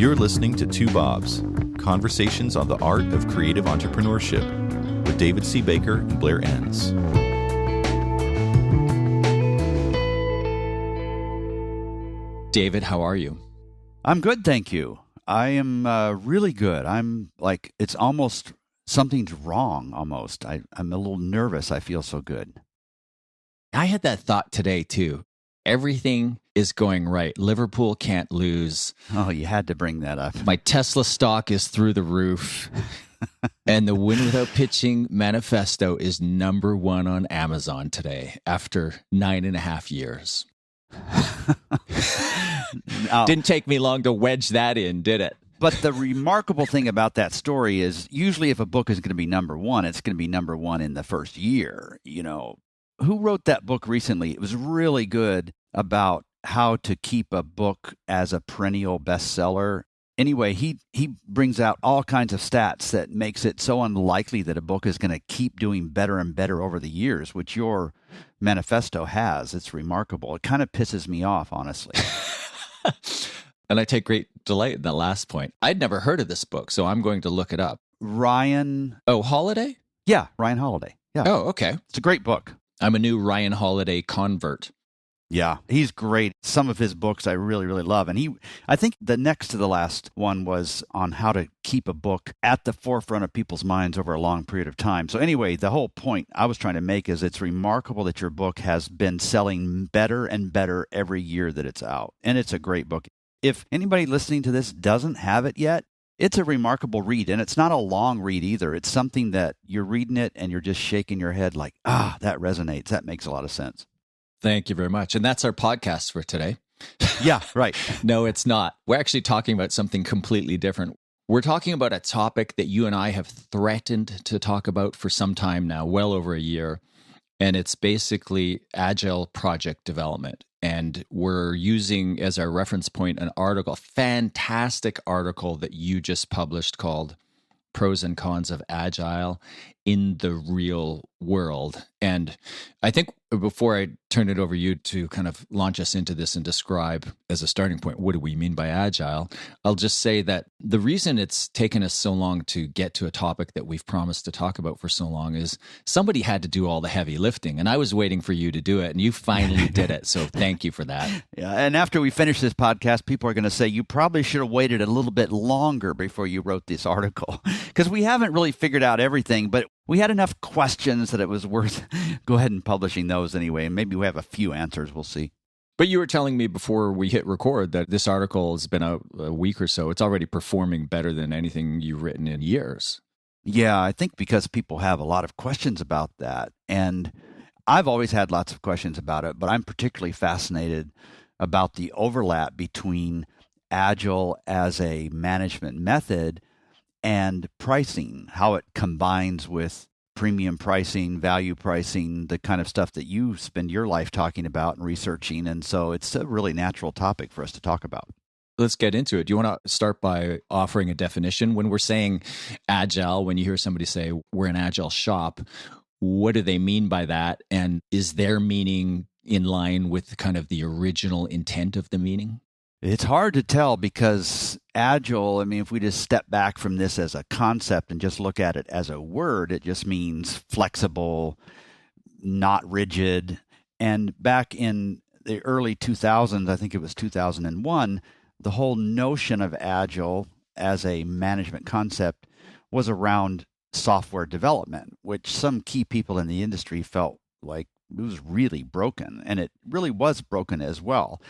You're listening to Two Bobs, conversations on the art of creative entrepreneurship with David C. Baker and Blair Enns. David, how are you? I'm good, thank you. I am really good. I'm like, it's almost, something's wrong almost. I'm a little nervous. I feel so good. I had that thought today too. Everything is going right. Liverpool can't lose. Oh, you had to bring that up. My Tesla stock is through the roof. And the Win Without Pitching manifesto is number one on Amazon today after 9.5 years. Didn't take me long to wedge that in, did it? But the remarkable thing about that story is usually if a book is going to be number one, it's going to be number one in the first year. You know, who wrote that book recently? It was really good about how to keep a book as a perennial bestseller. Anyway, he brings out all kinds of stats that makes it so unlikely that a book is going to keep doing better and better over the years, which your manifesto has. It's remarkable. It kind of pisses me off, honestly. And I take great delight in that last point. I'd never heard of this book, so I'm going to look it up. Ryan... Oh, Holiday? Yeah, Ryan Holiday. Yeah. Oh, okay. It's a great book. I'm a new Ryan Holiday convert. Yeah, he's great. Some of his books I really, really love. And I think the next to the last one was on how to keep a book at the forefront of people's minds over a long period of time. So anyway, the whole point I was trying to make is it's remarkable that your book has been selling better and better every year that it's out. And it's a great book. If anybody listening to this doesn't have it yet, it's a remarkable read. And it's not a long read either. It's something that you're reading it and you're just shaking your head like, that resonates. That makes a lot of sense. Thank you very much. And that's our podcast for today. Yeah, right. No, it's not. We're actually talking about something completely different. We're talking about a topic that you and I have threatened to talk about for some time now, well over a year. And it's basically agile project development. And we're using as our reference point an article, fantastic article that you just published called Pros and Cons of Agile in the Real World. And I think before I turn it over to you to kind of launch us into this and describe as a starting point, what do we mean by agile? I'll just say that the reason it's taken us so long to get to a topic that we've promised to talk about for so long is somebody had to do all the heavy lifting. And I was waiting for you to do it, and you finally did it. So thank you for that. Yeah. And after we finish this podcast, people are going to say, you probably should have waited a little bit longer before you wrote this article, because we haven't really figured out everything, but we had enough questions that it was worth go ahead and publishing those anyway. And maybe we have a few answers. We'll see. But you were telling me before we hit record that this article has been out a week or so. It's already performing better than anything you've written in years. Yeah, I think because people have a lot of questions about that. And I've always had lots of questions about it, but I'm particularly fascinated about the overlap between Agile as a management method and pricing, how it combines with premium pricing, value pricing, the kind of stuff that you spend your life talking about and researching. And so it's a really natural topic for us to talk about. Let's get into it. Do you want to start by offering a definition? When we're saying agile, when you hear somebody say we're an agile shop, what do they mean by that? And is their meaning in line with kind of the original intent of the meaning? It's hard to tell because agile, I mean, if we just step back from this as a concept and just look at it as a word, it just means flexible, not rigid. And back in the early 2000s, I think it was 2001, the whole notion of agile as a management concept was around software development, which some key people in the industry felt like it was really broken, and it really was broken as well.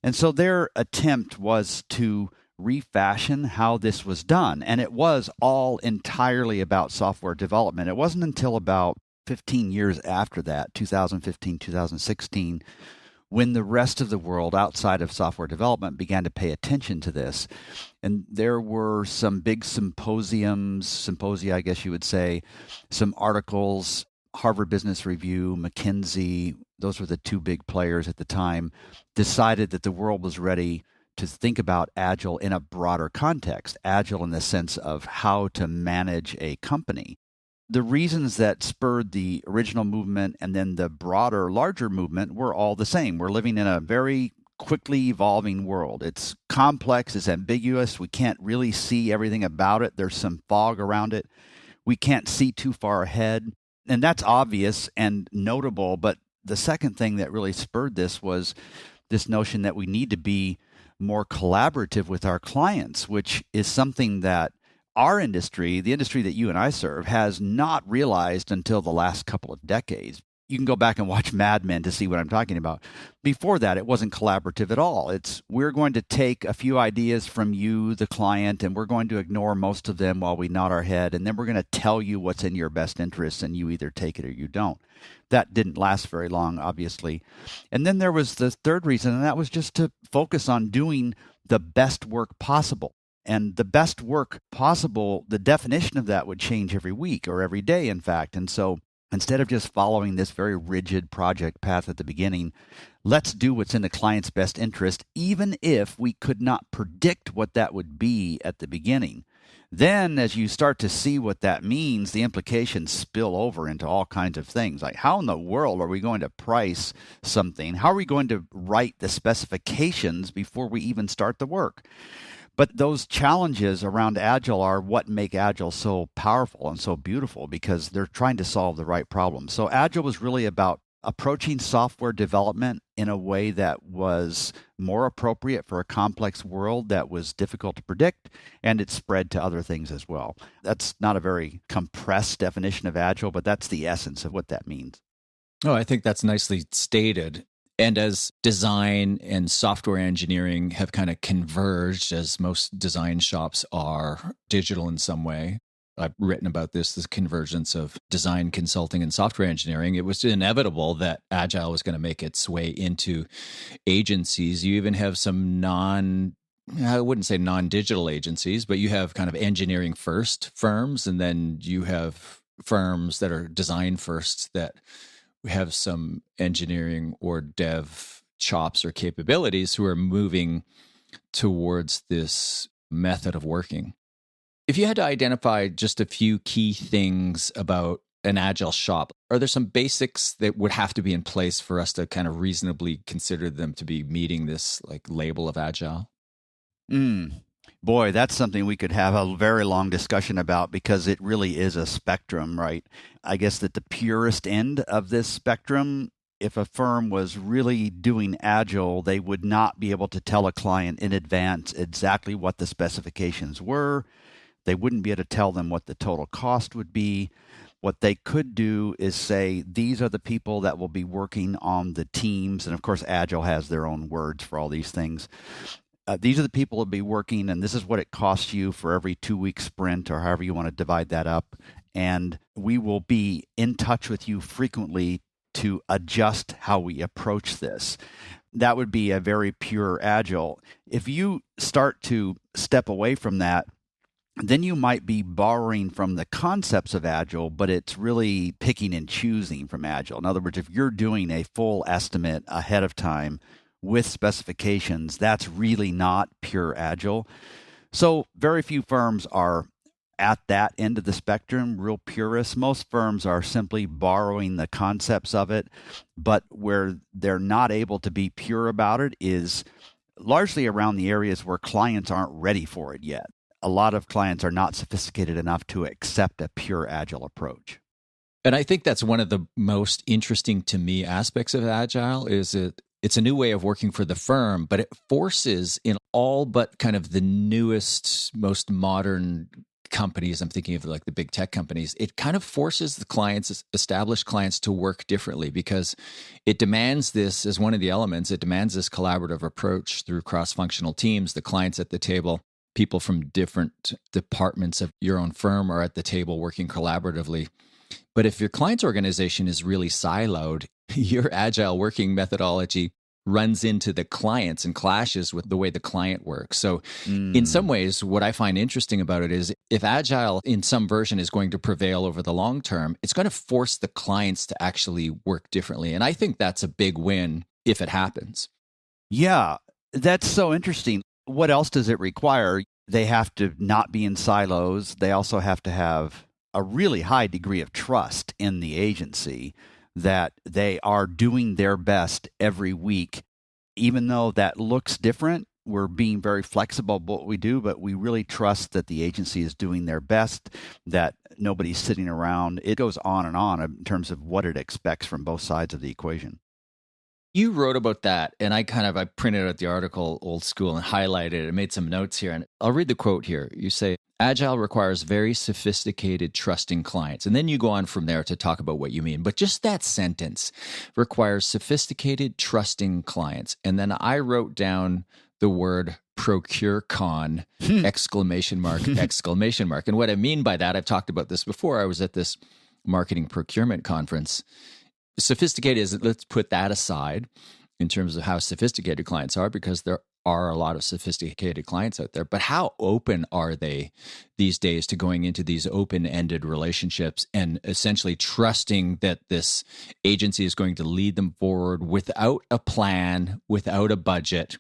And so their attempt was to refashion how this was done. And it was all entirely about software development. It wasn't until about 15 years after that, 2015, 2016, when the rest of the world outside of software development began to pay attention to this. And there were some big symposia, I guess you would say, some articles, Harvard Business Review, McKinsey, those were the two big players at the time, decided that the world was ready to think about Agile in a broader context, Agile in the sense of how to manage a company. The reasons that spurred the original movement and then the broader, larger movement were all the same. We're living in a very quickly evolving world. It's complex, it's ambiguous. We can't really see everything about it. There's some fog around it. We can't see too far ahead. And that's obvious and notable. But the second thing that really spurred this was this notion that we need to be more collaborative with our clients, which is something that our industry, the industry that you and I serve, has not realized until the last couple of decades. You can go back and watch Mad Men to see what I'm talking about. Before that, it wasn't collaborative at all. It's we're going to take a few ideas from you, the client, and we're going to ignore most of them while we nod our head, and then we're going to tell you what's in your best interests, and you either take it or you don't. That didn't last very long, obviously. And then there was the third reason, and that was just to focus on doing the best work possible. And the best work possible, the definition of that would change every week or every day, in fact. And so instead of just following this very rigid project path at the beginning, let's do what's in the client's best interest, even if we could not predict what that would be at the beginning. Then, as you start to see what that means, the implications spill over into all kinds of things. Like, how in the world are we going to price something? How are we going to write the specifications before we even start the work? But those challenges around Agile are what make Agile so powerful and so beautiful, because they're trying to solve the right problem. So Agile was really about approaching software development in a way that was more appropriate for a complex world that was difficult to predict, and it spread to other things as well. That's not a very compressed definition of Agile, but that's the essence of what that means. Oh, I think that's nicely stated. And as design and software engineering have kind of converged, as most design shops are digital in some way, I've written about this convergence of design consulting and software engineering. It was inevitable that Agile was going to make its way into agencies. You even have some I wouldn't say non-digital agencies, but you have kind of engineering first firms, and then you have firms that are design first that have some engineering or dev chops or capabilities who are moving towards this method of working. If you had to identify just a few key things about an Agile shop, are there some basics that would have to be in place for us to kind of reasonably consider them to be meeting this like label of Agile? Boy, that's something we could have a very long discussion about, because it really is a spectrum, right? I guess that the purest end of this spectrum, if a firm was really doing Agile, they would not be able to tell a client in advance exactly what the specifications were. They wouldn't be able to tell them what the total cost would be. What they could do is say, these are the people that will be working on the teams. And of course, Agile has their own words for all these things. These are the people who will be working, and this is what it costs you for every 2-week sprint, or however you want to divide that up. And we will be in touch with you frequently to adjust how we approach this. That would be a very pure Agile. If you start to step away from that, then you might be borrowing from the concepts of Agile, but it's really picking and choosing from Agile. In other words, if you're doing a full estimate ahead of time with specifications, that's really not pure Agile. So very few firms are at that end of the spectrum, real purists. Most firms are simply borrowing the concepts of it, but where they're not able to be pure about it is largely around the areas where clients aren't ready for it yet. A lot of clients are not sophisticated enough to accept a pure Agile approach. And I think that's one of the most interesting to me aspects of Agile is it's a new way of working for the firm, but it forces in all but kind of the newest, most modern companies, I'm thinking of like the big tech companies, it kind of forces the clients, established clients, to work differently, because it demands this as one of the elements. It demands this collaborative approach through cross-functional teams, the clients at the table. People from different departments of your own firm are at the table working collaboratively. But if your client's organization is really siloed, your Agile working methodology runs into the clients and clashes with the way the client works. So in some ways, what I find interesting about it is if Agile in some version is going to prevail over the long term, it's going to force the clients to actually work differently. And I think that's a big win if it happens. Yeah, that's so interesting. What else does it require? They have to not be in silos. They also have to have a really high degree of trust in the agency that they are doing their best every week. even though that looks different, we're being very flexible about what we do, but we really trust that the agency is doing their best, that nobody's sitting around. It goes on and on in terms of what it expects from both sides of the equation. You wrote about that, and I printed out the article old school and highlighted it and made some notes here. And I'll read the quote here. You say, Agile requires very sophisticated, trusting clients. And then you go on from there to talk about what you mean. But just that sentence, requires sophisticated, trusting clients. And then I wrote down the word ProcureCon, exclamation mark, exclamation mark. And what I mean by that, I've talked about this before. I was at this marketing procurement conference. Sophisticated is, let's put that aside in terms of how sophisticated clients are, because there are a lot of sophisticated clients out there. But how open are they these days to going into these open-ended relationships and essentially trusting that this agency is going to lead them forward without a plan, without a budget,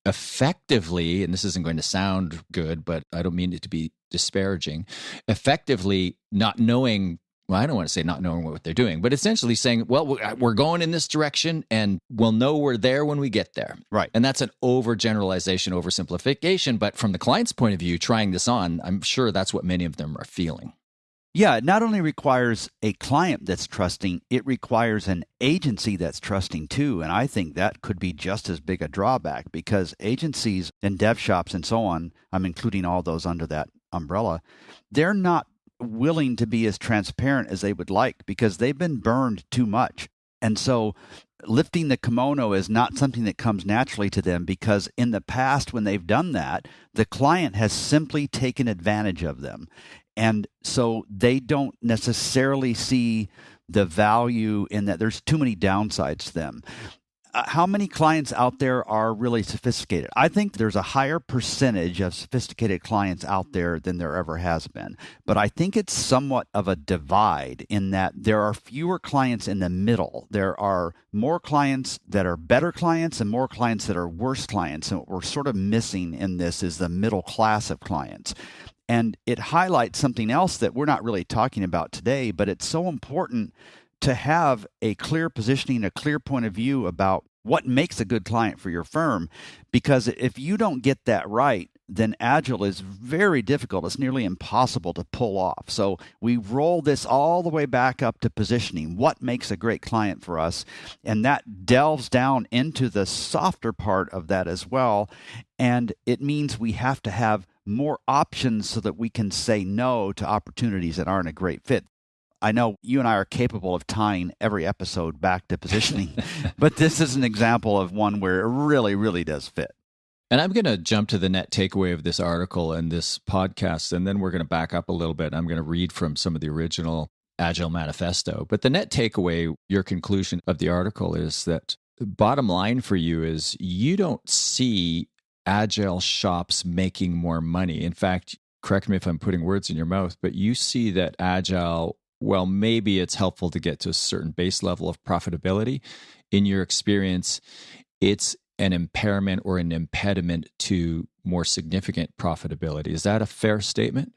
effectively, and this isn't going to sound good, but I don't mean it to be disparaging, effectively not knowing, well, I don't want to say not knowing what they're doing, but essentially saying, well, we're going in this direction and we'll know we're there when we get there. Right. And that's an overgeneralization, oversimplification. But from the client's point of view, trying this on, I'm sure that's what many of them are feeling. Yeah, it not only requires a client that's trusting, it requires an agency that's trusting too. And I think that could be just as big a drawback, because agencies and dev shops and so on, I'm including all those under that umbrella, they're not willing to be as transparent as they would like because they've been burned too much. And so lifting the kimono is not something that comes naturally to them, because in the past when they've done that, the client has simply taken advantage of them. And so they don't necessarily see the value in that. There's too many downsides to them. How many clients out there are really sophisticated? I think there's a higher percentage of sophisticated clients out there than there ever has been. But I think it's somewhat of a divide in that there are fewer clients in the middle. There are more clients that are better clients and more clients that are worse clients. And what we're sort of missing in this is the middle class of clients. And it highlights something else that we're not really talking about today, but it's so important to have a clear positioning, a clear point of view about what makes a good client for your firm. Because if you don't get that right, then Agile is very difficult. It's nearly impossible to pull off. So we roll this all the way back up to positioning. What makes a great client for us? And that delves down into the softer part of that as well. And it means we have to have more options so that we can say no to opportunities that aren't a great fit. I know you and I are capable of tying every episode back to positioning, but this is an example of one where it really, really does fit. And I'm going to jump to the net takeaway of this article and this podcast, and then we're going to back up a little bit. I'm going to read from some of the original Agile Manifesto. But the net takeaway, your conclusion of the article, is that the bottom line for you is you don't see Agile shops making more money. In fact, correct me if I'm putting words in your mouth, but you see that Agile, well, maybe it's helpful to get to a certain base level of profitability. In your experience, it's an impairment or an impediment to more significant profitability. Is that a fair statement?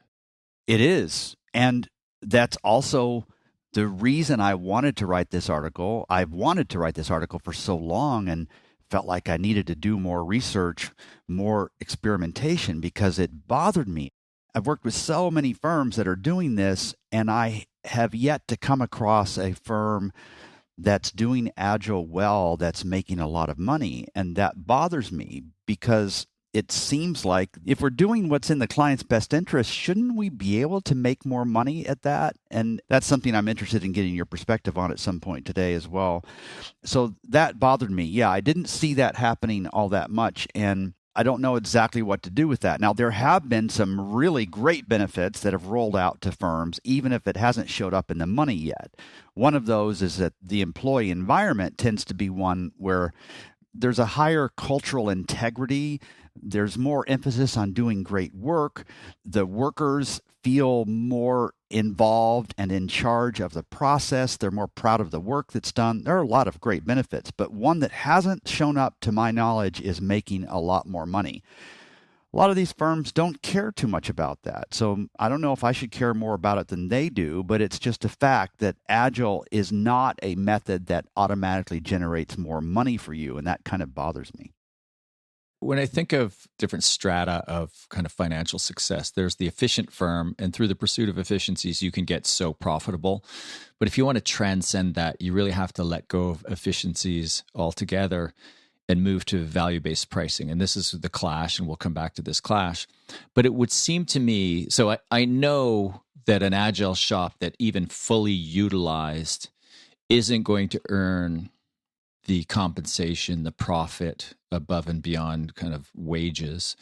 It is. And that's also the reason I wanted to write this article. I've wanted to write this article for so long and felt like I needed to do more research, more experimentation, because it bothered me. I've worked with so many firms that are doing this, and I have yet to come across a firm that's doing Agile well, that's making a lot of money. And that bothers me because it seems like if we're doing what's in the client's best interest, shouldn't we be able to make more money at that? And that's something I'm interested in getting your perspective on at some point today as well. So that bothered me. Yeah, I didn't see that happening all that much. And I don't know exactly what to do with that. Now, there have been some really great benefits that have rolled out to firms, even if it hasn't showed up in the money yet. One of those is that the employee environment tends to be one where there's a higher cultural integrity. There's more emphasis on doing great work. The workers feel more involved and in charge of the process. They're more proud of the work that's done. There are a lot of great benefits, but one that hasn't shown up to my knowledge is making a lot more money. A lot of these firms don't care too much about that. So I don't know if I should care more about it than they do, but it's just a fact that Agile is not a method that automatically generates more money for you, and that kind of bothers me. When I think of different strata of kind of financial success, there's the efficient firm, and through the pursuit of efficiencies, you can get so profitable. But if you want to transcend that, you really have to let go of efficiencies altogether and move to value-based pricing. And this is the clash, and we'll come back to this clash. But it would seem to me, so I know that an Agile shop that even fully utilized isn't going to earn the compensation, the profit above and beyond kind of wages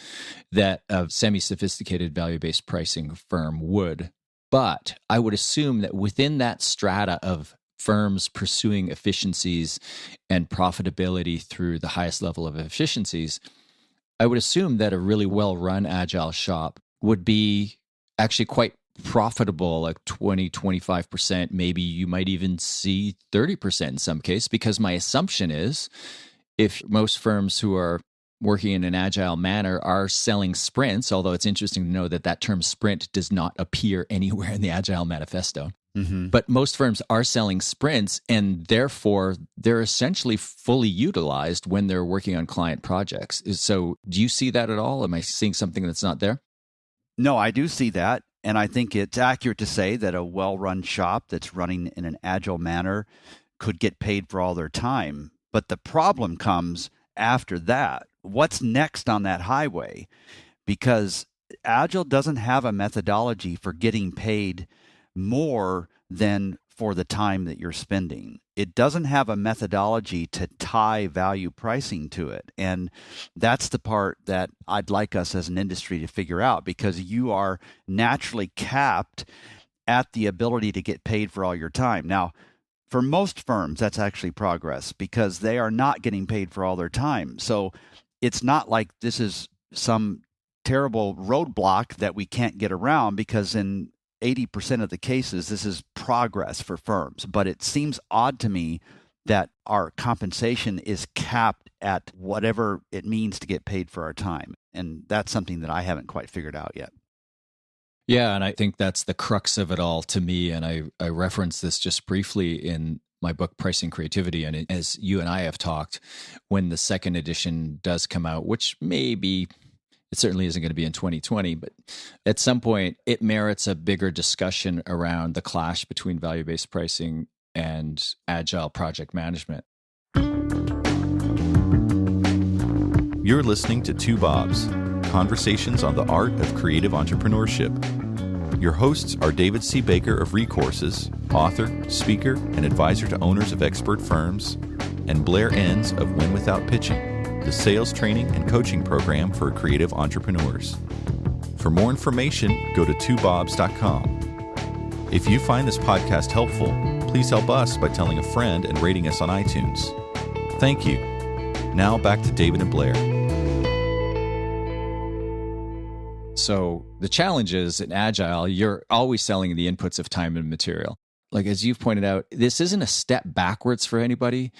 that a semi-sophisticated value-based pricing firm would. But I would assume that within that strata of firms pursuing efficiencies and profitability through the highest level of efficiencies, I would assume that a really well-run Agile shop would be actually quite profitable, like 20, 25%. Maybe you might even see 30% in some case, because my assumption is if most firms who are working in an Agile manner are selling sprints, although it's interesting to know that that term sprint does not appear anywhere in the Agile Manifesto. Mm-hmm. But most firms are selling sprints, and therefore they're essentially fully utilized when they're working on client projects. So do you see that at all? Am I seeing something that's not there? No, I do see that. And I think it's accurate to say that a well-run shop that's running in an Agile manner could get paid for all their time. But the problem comes after that. What's next on that highway? Because Agile doesn't have a methodology for getting paid more than for the time that you're spending. It doesn't have a methodology to tie value pricing to it. And that's the part that I'd like us as an industry to figure out, because you are naturally capped at the ability to get paid for all your time. Now, for most firms, that's actually progress, because they are not getting paid for all their time. So it's not like this is some terrible roadblock that we can't get around, because in 80% of the cases, this is progress for firms. But it seems odd to me that our compensation is capped at whatever it means to get paid for our time. And that's something that I haven't quite figured out yet. Yeah, and I think that's the crux of it all to me. And I referenced this just briefly in my book, Pricing Creativity. And as you and I have talked, when the second edition does come out, which maybe it certainly isn't going to be in 2020, but at some point it merits a bigger discussion around the clash between value-based pricing and Agile project management. You're listening to Two Bobs, conversations on the art of creative entrepreneurship. Your hosts are David C. Baker of Recourses, author, speaker, and advisor to owners of expert firms, and Blair Enns of Win Without Pitching, the sales training and coaching program for creative entrepreneurs. For more information, go to twobobs.com. If you find this podcast helpful, please help us by telling a friend and rating us on iTunes. Thank you. Now back to David and Blair. So the challenge is in Agile, you're always selling the inputs of time and material. Like as you've pointed out, this isn't a step backwards for anybody.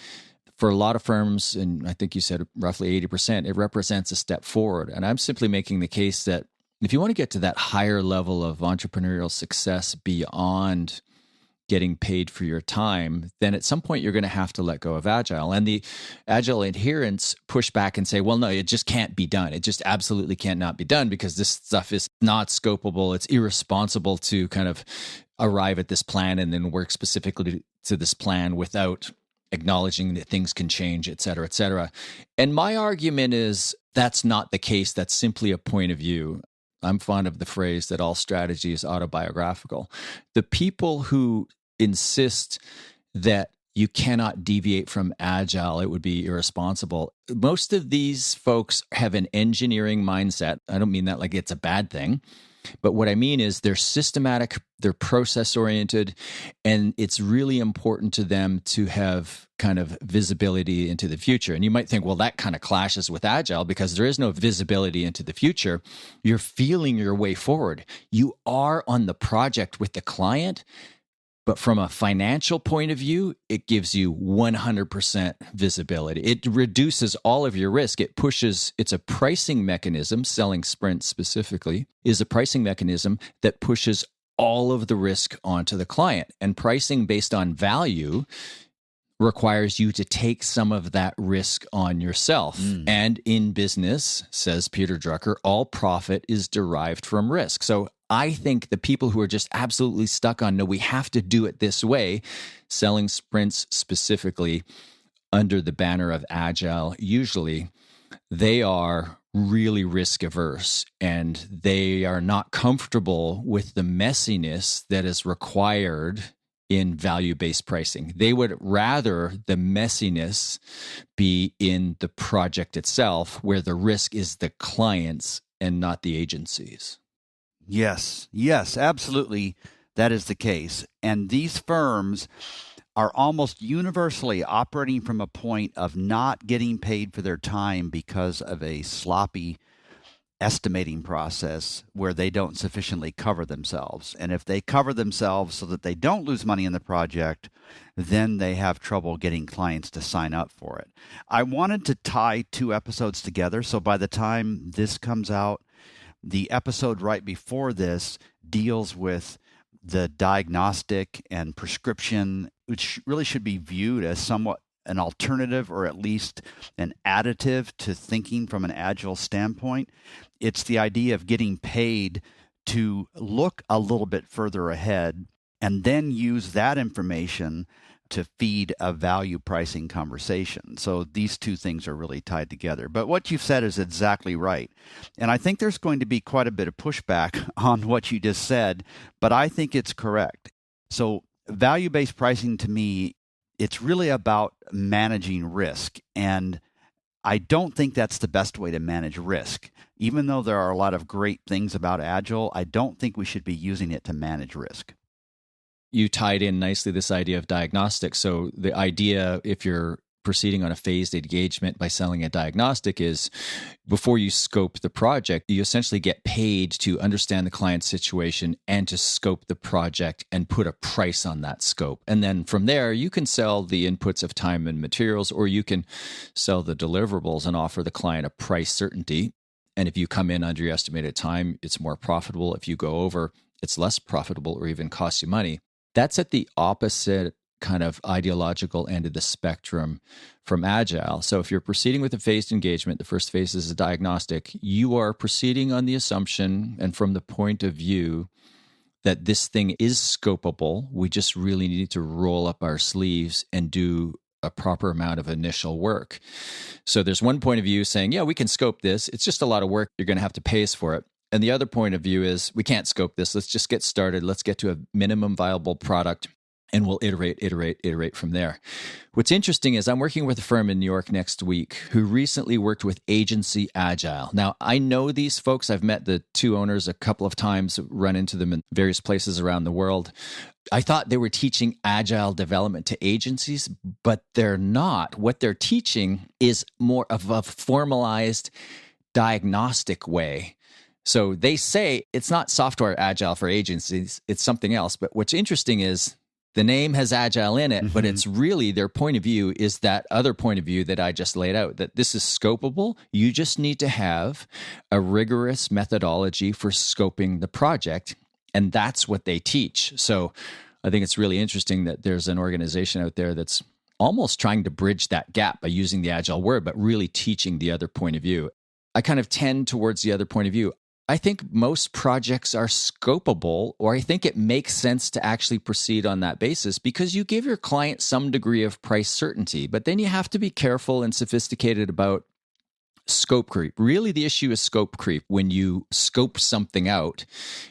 For a lot of firms, and I think you said roughly 80%, it represents a step forward. And I'm simply making the case that if you want to get to that higher level of entrepreneurial success beyond getting paid for your time, then at some point you're going to have to let go of Agile. And the Agile adherents push back and say, well, no, it just can't be done. It just absolutely cannot be done because this stuff is not scopable. It's irresponsible to kind of arrive at this plan and then work specifically to this plan without acknowledging that things can change, et cetera, et cetera. And my argument is that's not the case. That's simply a point of view. I'm fond of the phrase that all strategy is autobiographical. The people who insist that you cannot deviate from Agile, it would be irresponsible. Most of these folks have an engineering mindset. I don't mean that like it's a bad thing. But what I mean is they're systematic, they're process-oriented, and it's really important to them to have kind of visibility into the future. And you might think, well, that kind of clashes with Agile because there is no visibility into the future. You're feeling your way forward. You are on the project with the client, But from a financial point of view, it gives you 100% visibility. It reduces all of your risk. It's a pricing mechanism, selling sprints specifically, is a pricing mechanism that pushes all of the risk onto the client. And pricing based on value requires you to take some of that risk on yourself. And in business, says Peter Drucker, all profit is derived from risk. So I think the people who are just absolutely stuck on, no, we have to do it this way, selling sprints specifically under the banner of Agile, usually they are really risk averse and they are not comfortable with the messiness that is required in value-based pricing. They would rather the messiness be in the project itself, where the risk is the clients and not the agencies. Yes, absolutely. That is the case. And these firms are almost universally operating from a point of not getting paid for their time because of a sloppy estimating process where they don't sufficiently cover themselves. And if they cover themselves so that they don't lose money in the project, then they have trouble getting clients to sign up for it. I wanted to tie two episodes together, so by the time this comes out, the episode right before this deals with the diagnostic and prescription, which really should be viewed as somewhat an alternative or at least an additive to thinking from an Agile standpoint. It's the idea of getting paid to look a little bit further ahead and then use that information to feed a value pricing conversation. So these two things are really tied together. But what you've said is exactly right. And I think there's going to be quite a bit of pushback on what you just said, but I think it's correct. So value-based pricing, to me, it's really about managing risk. And I don't think that's the best way to manage risk. Even though there are a lot of great things about Agile, I don't think we should be using it to manage risk. You tied in nicely this idea of diagnostics. So the idea, if you're proceeding on a phased engagement by selling a diagnostic, is before you scope the project, you essentially get paid to understand the client's situation and to scope the project and put a price on that scope. And then from there, you can sell the inputs of time and materials, or you can sell the deliverables and offer the client a price certainty. And if you come in under your estimated time, it's more profitable. If you go over, it's less profitable or even costs you money. That's at the opposite kind of ideological end of the spectrum from Agile. So if you're proceeding with a phased engagement, the first phase is a diagnostic, you are proceeding on the assumption and from the point of view that this thing is scopable. We just really need to roll up our sleeves and do a proper amount of initial work. So there's one point of view saying, yeah, we can scope this. It's just a lot of work. You're going to have to pay us for it. And the other point of view is, we can't scope this. Let's just get started. Let's get to a minimum viable product, and we'll iterate from there. What's interesting is I'm working with a firm in New York next week who recently worked with Agency Agile. Now, I know these folks. I've met the two owners a couple of times, run into them in various places around the world. I thought they were teaching Agile development to agencies, but they're not. What they're teaching is more of a formalized diagnostic way. So they say it's not software Agile for agencies, it's something else. But what's interesting is the name has Agile in it, but it's really, their point of view is that other point of view that I just laid out, that this is scopable. You just need to have a rigorous methodology for scoping the project. And that's what they teach. So I think it's really interesting that there's an organization out there that's almost trying to bridge that gap by using the Agile word, but really teaching the other point of view. I kind of tend towards the other point of view. I think most projects are scopable, or I think it makes sense to actually proceed on that basis because you give your client some degree of price certainty, but then you have to be careful and sophisticated about scope creep. Really, the issue is scope creep. When you scope something out,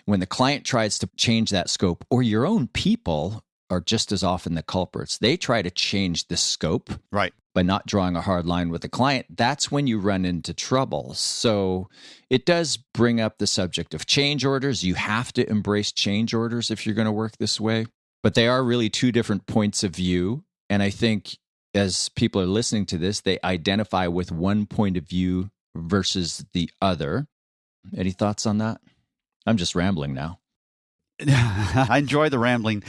when the client tries to change that scope, or your own people are just as often the culprits. They try to change the scope. Right. By not drawing a hard line with the client, that's when you run into trouble. So it does bring up the subject of change orders. You have to embrace change orders if you're going to work this way. But they are really two different points of view. And I think as people are listening to this, they identify with one point of view versus the other. Any thoughts on that? I'm just rambling now. I enjoy the rambling.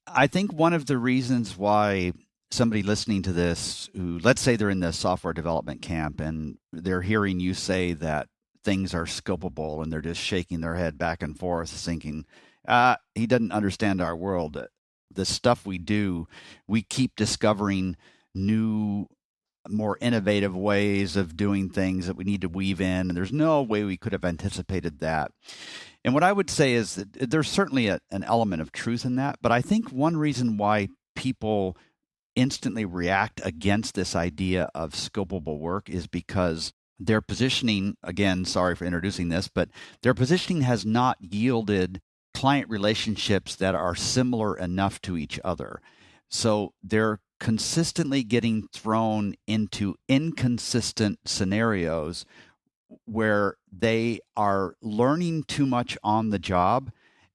I think one of the reasons why somebody listening to this, who, let's say they're in the software development camp and they're hearing you say that things are scopable and they're just shaking their head back and forth thinking, he doesn't understand our world. The stuff we do, we keep discovering new, more innovative ways of doing things that we need to weave in. And there's no way we could have anticipated that. And what I would say is that there's certainly an element of truth in that. But I think one reason why people instantly react against this idea of scopable work is because their positioning, again, sorry for introducing this, but their positioning has not yielded client relationships that are similar enough to each other. So they're consistently getting thrown into inconsistent scenarios where they are learning too much on the job.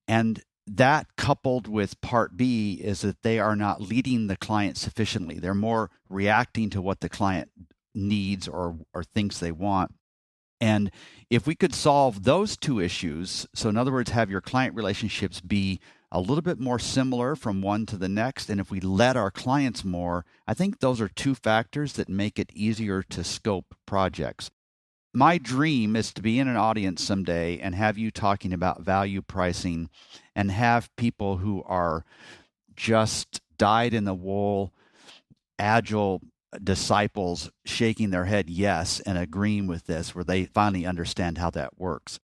And that, coupled with part B, is that they are not leading the client sufficiently. They're more reacting to what the client needs or thinks they want. And if we could solve those two issues, so in other words, have your client relationships be a little bit more similar from one to the next, and if we let our clients more, I think those are two factors that make it easier to scope projects. My dream is to be in an audience someday and have you talking about value pricing and have people who are just dyed-in-the-wool, agile disciples shaking their head yes and agreeing with this, where they finally understand how that works.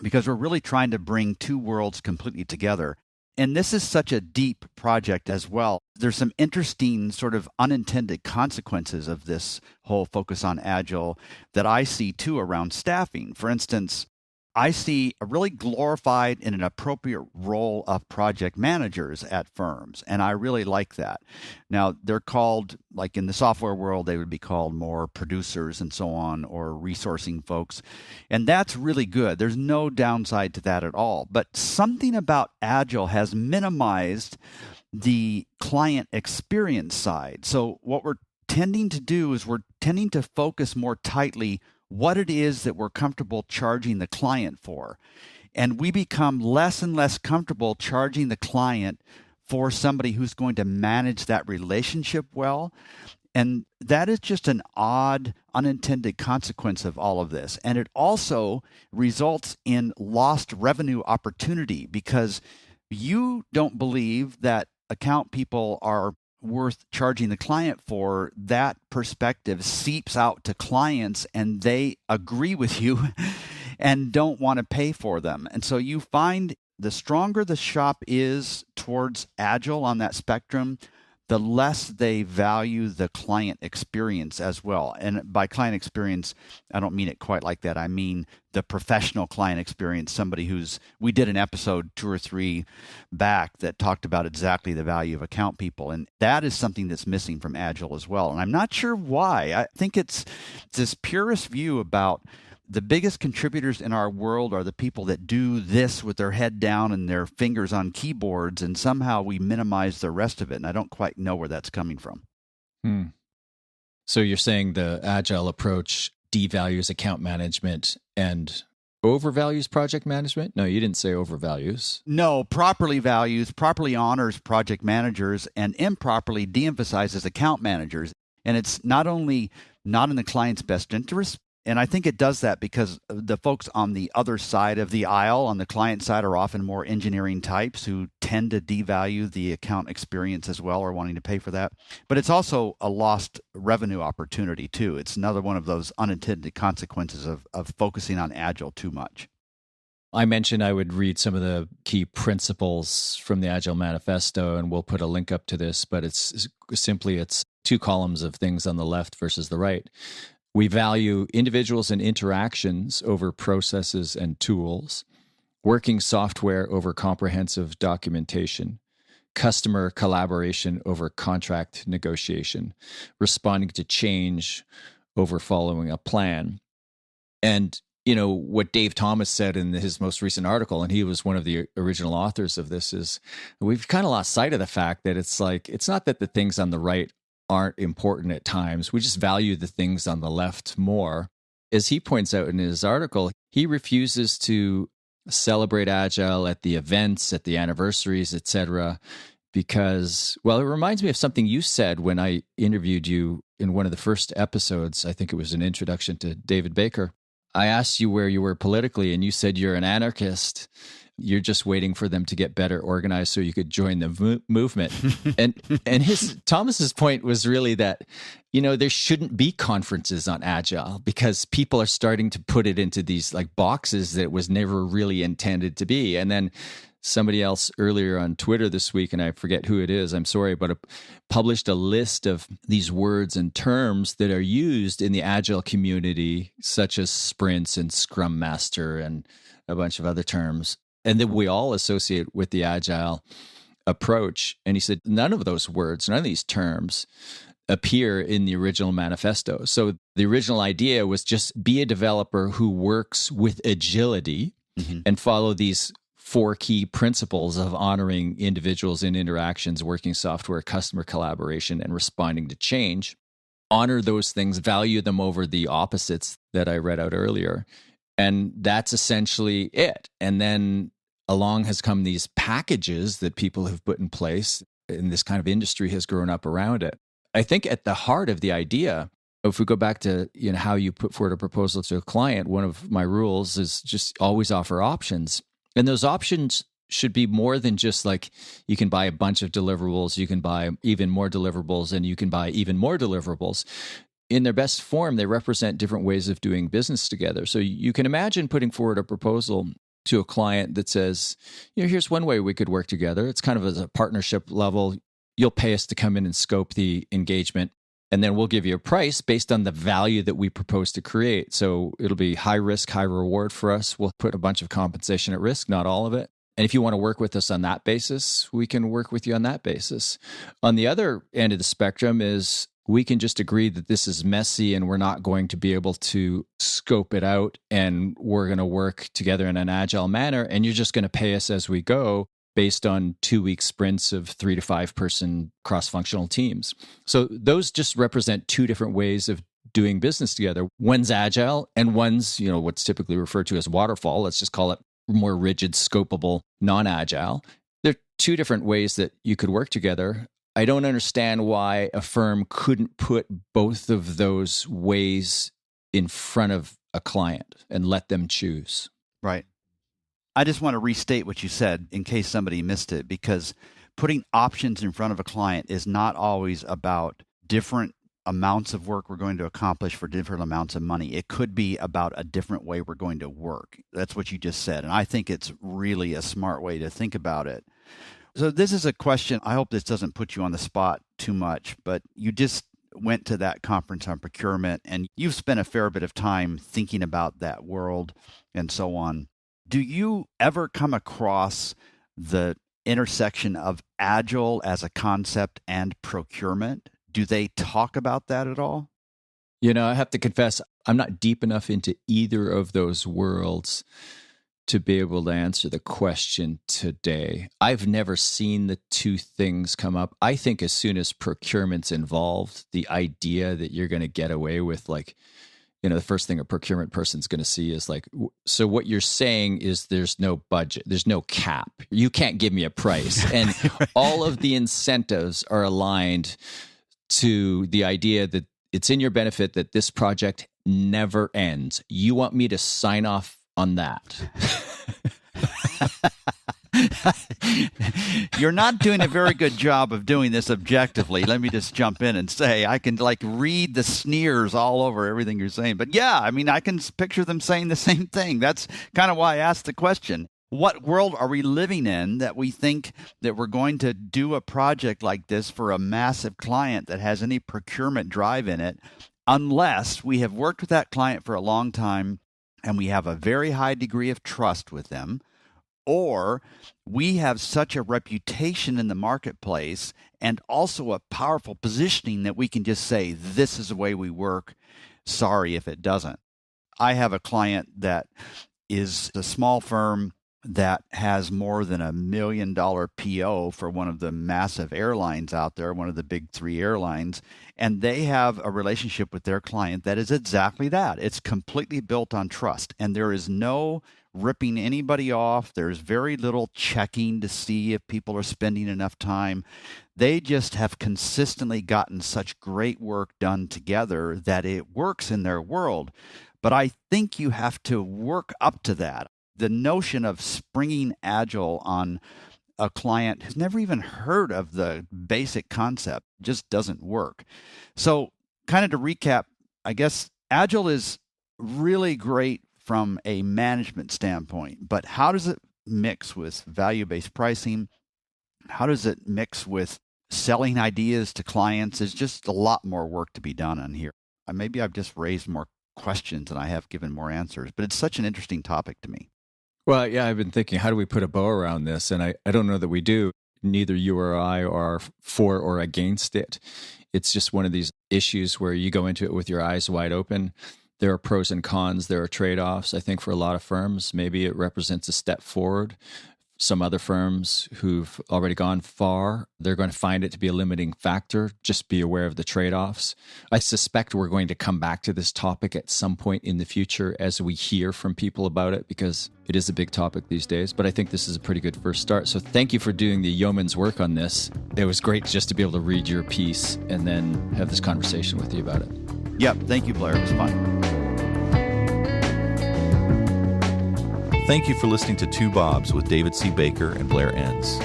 Because we're really trying to bring two worlds completely together. And this is such a deep project as well. There's some interesting sort of unintended consequences of this whole focus on Agile that I see too around staffing. For instance, I see a really glorified and an appropriate role of project managers at firms, and I really like that. Now, they're called, like in the software world, they would be called more producers and so on, or resourcing folks, and that's really good. There's no downside to that at all. But something about Agile has minimized the client experience side. So what we're tending to do is we're tending to focus more tightly what it is that we're comfortable charging the client for. And we become less and less comfortable charging the client for somebody who's going to manage that relationship well. And that is just an odd, unintended consequence of all of this. And it also results in lost revenue opportunity because you don't believe that account people are worth charging the client for. That perspective seeps out to clients and they agree with you and don't want to pay for them. And so you find the stronger the shop is towards Agile on that spectrum, the less they value the client experience as well. And by client experience, I don't mean it quite like that. I mean the professional client experience, somebody we did an episode 2 or 3 back that talked about exactly the value of account people. And that is something that's missing from Agile as well. And I'm not sure why. I think it's this purist view about the biggest contributors in our world are the people that do this with their head down and their fingers on keyboards, and somehow we minimize the rest of it. And I don't quite know where that's coming from. So you're saying the Agile approach devalues account management and overvalues project management? No, you didn't say overvalues. No, properly values, properly honors project managers, and improperly de-emphasizes account managers. And it's not only not in the client's best interest, and I think it does that because the folks on the other side of the aisle, on the client side, are often more engineering types who tend to devalue the account experience as well, or wanting to pay for that. But it's also a lost revenue opportunity too. It's another one of those unintended consequences of focusing on Agile too much. I mentioned I would read some of the key principles from the Agile Manifesto, and we'll put a link up to this, but it's 2 columns of things on the left versus the right. We value individuals and interactions over processes and tools, working software over comprehensive documentation, customer collaboration over contract negotiation, responding to change over following a plan. And, you know, what Dave Thomas said in his most recent article, and he was one of the original authors of this, is we've kind of lost sight of the fact that it's not that the things on the right aren't important at times. We just value the things on the left more. As he points out in his article, he refuses to celebrate Agile at the events, at the anniversaries, etc. because, well, it reminds me of something you said when I interviewed you in one of the first episodes. I think it was an introduction to David Baker. I asked you where you were politically, and you said you're an anarchist. You're just waiting for them to get better organized so you could join the movement. and Thomas's point was really that, there shouldn't be conferences on Agile because people are starting to put it into these like boxes that it was never really intended to be. And then somebody else earlier on Twitter this week, and I forget who it is, I'm sorry, but published a list of these words and terms that are used in the Agile community, such as sprints and Scrum Master and a bunch of other terms, and that we all associate with the Agile approach. And he said, none of those words, none of these terms appear in the original manifesto. So the original idea was just be a developer who works with agility and follow these 4 key principles of honoring individuals in interactions, working software, customer collaboration, and responding to change. Honor those things, value them over the opposites that I read out earlier. And that's essentially it. And then along has come these packages that people have put in place, and this kind of industry has grown up around it. I think at the heart of the idea, if we go back to how you put forward a proposal to a client, one of my rules is just always offer options. And those options should be more than just like you can buy a bunch of deliverables, you can buy even more deliverables, and you can buy even more deliverables. In their best form, they represent different ways of doing business together. So you can imagine putting forward a proposal to a client that says, here's one way we could work together. It's kind of as a partnership level. You'll pay us to come in and scope the engagement, and then we'll give you a price based on the value that we propose to create. So it'll be high risk, high reward for us. We'll put a bunch of compensation at risk, not all of it. And if you want to work with us on that basis, we can work with you on that basis. On the other end of the spectrum is we can just agree that this is messy and we're not going to be able to scope it out, and we're going to work together in an agile manner, and you're just going to pay us as we go, based on 2-week sprints of 3 to 5 person cross-functional teams. So those just represent 2 different ways of doing business together. One's agile and one's, what's typically referred to as waterfall. Let's just call it more rigid, scopable, non-agile. There are 2 different ways that you could work together. I don't understand why a firm couldn't put both of those ways in front of a client and let them choose. Right. I just want to restate what you said in case somebody missed it, because putting options in front of a client is not always about different amounts of work we're going to accomplish for different amounts of money. It could be about a different way we're going to work. That's what you just said. And I think it's really a smart way to think about it. So this is a question. I hope this doesn't put you on the spot too much, but you just went to that conference on procurement and you've spent a fair bit of time thinking about that world and so on. Do you ever come across the intersection of Agile as a concept and procurement? Do they talk about that at all? I have to confess, I'm not deep enough into either of those worlds to be able to answer the question today. I've never seen the 2 things come up. I think as soon as procurement's involved, the idea that you're going to get away with the first thing a procurement person's going to see is like, so what you're saying is there's no budget, there's no cap. You can't give me a price. And all of the incentives are aligned to the idea that it's in your benefit that this project never ends. You want me to sign off on that. You're not doing a very good job of doing this objectively. Let me just jump in and say I can read the sneers all over everything you're saying. But yeah, I can picture them saying the same thing. That's kind of why I asked the question. What world are we living in that we think that we're going to do a project like this for a massive client that has any procurement drive in it, unless we have worked with that client for a long time and we have a very high degree of trust with them, or we have such a reputation in the marketplace and also a powerful positioning that we can just say, this is the way we work. Sorry if it doesn't. I have a client that is a small firm that has more than $1 million PO for one of the massive airlines out there, one of the big 3 airlines, and they have a relationship with their client that is exactly that. It's completely built on trust, and there is no ripping anybody off. There's very little checking to see if people are spending enough time. They just have consistently gotten such great work done together that it works in their world. But I think you have to work up to that. The notion of springing Agile on a client who's never even heard of the basic concept just doesn't work. So kind of to recap, I guess Agile is really great from a management standpoint, but how does it mix with value-based pricing? How does it mix with selling ideas to clients? There's just a lot more work to be done on here. Maybe I've just raised more questions than I have given more answers, but it's such an interesting topic to me. Well, yeah, I've been thinking, how do we put a bow around this? And I don't know that we do. Neither you or I are for or against it. It's just one of these issues where you go into it with your eyes wide open. There are pros and cons. There are trade-offs. I think for a lot of firms, maybe it represents a step forward. Some other firms who've already gone far, they're going to find it to be a limiting factor. Just be aware of the trade-offs. I suspect we're going to come back to this topic at some point in the future as we hear from people about it, because it is a big topic these days. But I think this is a pretty good first start. So thank you for doing the yeoman's work on this. It was great just to be able to read your piece and then have this conversation with you about it. Yep. Thank you, Blair. It was fun. Thank you for listening to Two Bobs with David C. Baker and Blair Enns.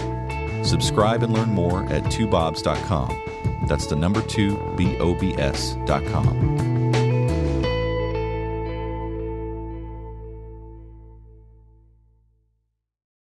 Subscribe and learn more at twobobs.com. That's the number 2, BOBS.com.